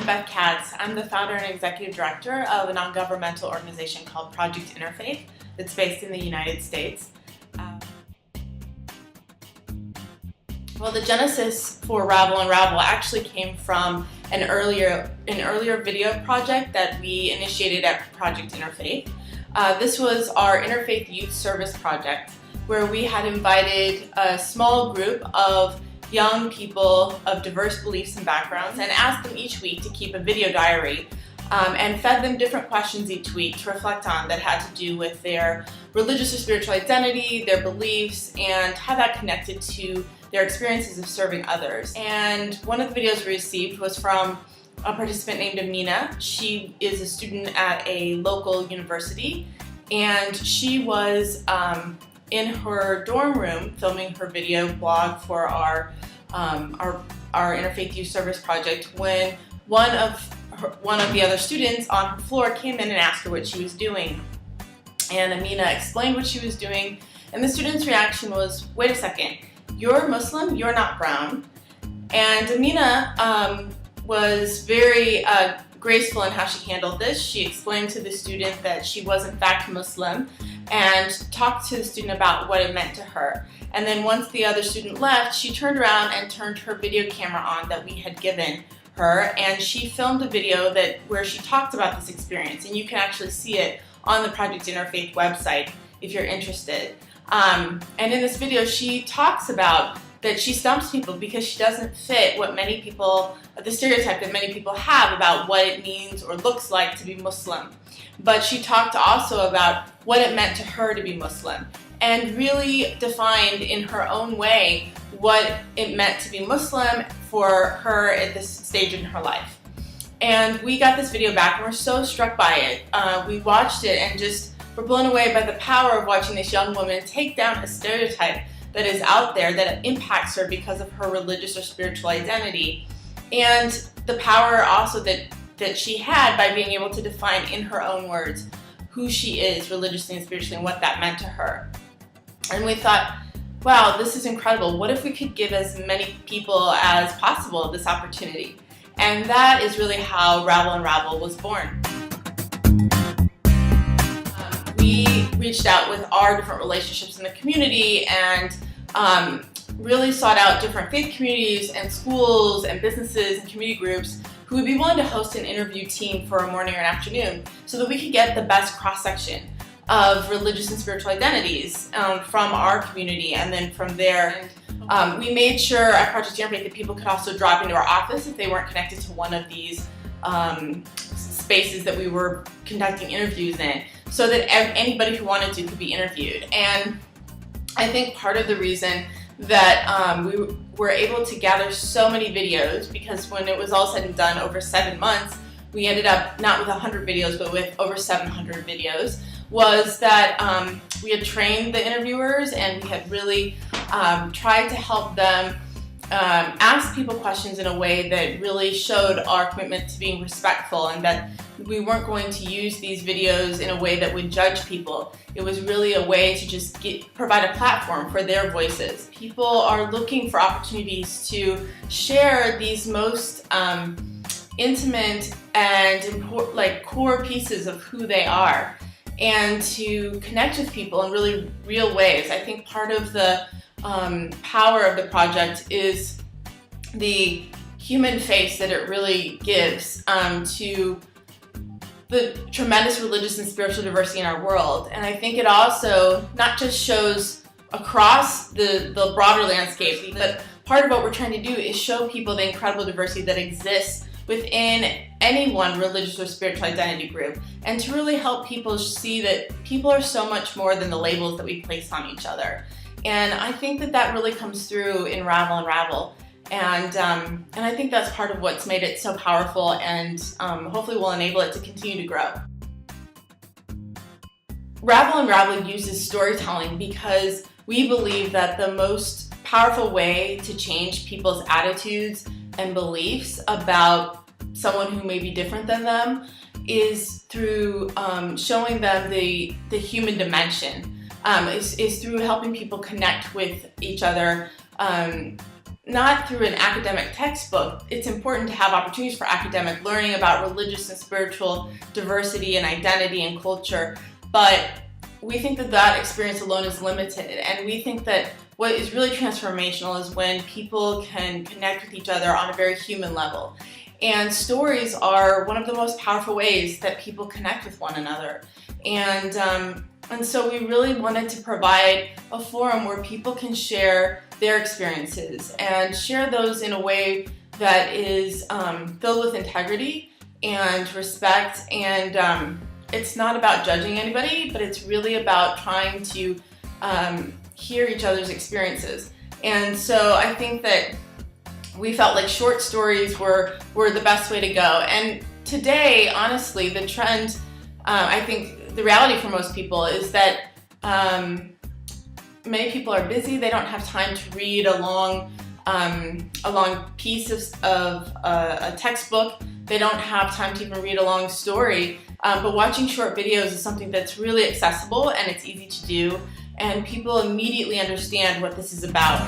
Beth Katz. I'm the founder and executive director of a non-governmental organization called Project Interfaith that's based in the United States. Well, the genesis for Ravel Unravel actually came from an earlier video project that we initiated at Project Interfaith. This was our Interfaith Youth Service project, where we had invited a small group of young people of diverse beliefs and backgrounds and asked them each week to keep a video diary and fed them different questions each week to reflect on that had to do with their religious or spiritual identity, their beliefs, and how that connected to their experiences of serving others. And one of the videos we received was from a participant named Amina. She is a student at a local university, and she was in her dorm room filming her video blog for our Interfaith Youth Service project when one of the other students on her floor came in and asked her what she was doing. And Amina explained what she was doing, and the student's reaction was, "Wait a second, you're Muslim, you're not brown." And Amina was very graceful in how she handled this. She explained to the student that she was in fact Muslim and talked to the student about what it meant to her. And then once the other student left, she turned around and turned her video camera on that we had given her, and she filmed a video where she talked about this experience, and you can actually see it on the Project Interfaith website if you're interested. And in this video she talks about that she stumps people because she doesn't fit the stereotype that many people have about what it means or looks like to be Muslim. But she talked also about what it meant to her to be Muslim and really defined in her own way what it meant to be Muslim for her at this stage in her life. And we got this video back and we're so struck by it. We watched it and just were blown away by the power of watching this young woman take down a stereotype that is out there that impacts her because of her religious or spiritual identity, and the power also that she had by being able to define in her own words who she is religiously and spiritually and what that meant to her. And we thought, wow, this is incredible. What if we could give as many people as possible this opportunity? And that is really how Ravel Unravel was born. We reached out with our different relationships in the community and really sought out different faith communities and schools and businesses and community groups who would be willing to host an interview team for a morning or an afternoon so that we could get the best cross-section of religious and spiritual identities from our community and then from there. We made sure at Project Interfaith that people could also drop into our office if they weren't connected to one of these spaces that we were conducting interviews in, so that anybody who wanted to could be interviewed. And I think part of the reason that we were able to gather so many videos, because when it was all said and done over 7 months, we ended up not with 100 videos but with over 700 videos, was that we had trained the interviewers and we had really tried to help them ask people questions in a way that really showed our commitment to being respectful and that we weren't going to use these videos in a way that would judge people. It was really a way to just provide a platform for their voices. People are looking for opportunities to share these most intimate and core pieces of who they are and to connect with people in really real ways. I think part of the power of the project is the human face that it really gives to the tremendous religious and spiritual diversity in our world. And I think it also not just shows across the broader landscape, but part of what we're trying to do is show people the incredible diversity that exists within any one religious or spiritual identity group, and to really help people see that people are so much more than the labels that we place on each other. And I think that really comes through in Ravel Unravel. And I think that's part of what's made it so powerful and hopefully will enable it to continue to grow. Ravel Unravel uses storytelling because we believe that the most powerful way to change people's attitudes and beliefs about someone who may be different than them is through showing them the human dimension, is through helping people connect with each other not through an academic textbook. It's important to have opportunities for academic learning about religious and spiritual diversity and identity and culture, but we think that that experience alone is limited, and we think that what is really transformational is when people can connect with each other on a very human level. And stories are one of the most powerful ways that people connect with one another. And so we really wanted to provide a forum where people can share their experiences and share those in a way that is filled with integrity and respect. And it's not about judging anybody, but it's really about trying to hear each other's experiences. And so I think that we felt like short stories were the best way to go. And today, honestly, the trend, I think the reality for most people is that many people are busy. They don't have time to read a long piece of a textbook. They don't have time to even read a long story. But watching short videos is something that's really accessible and it's easy to do. And people immediately understand what this is about.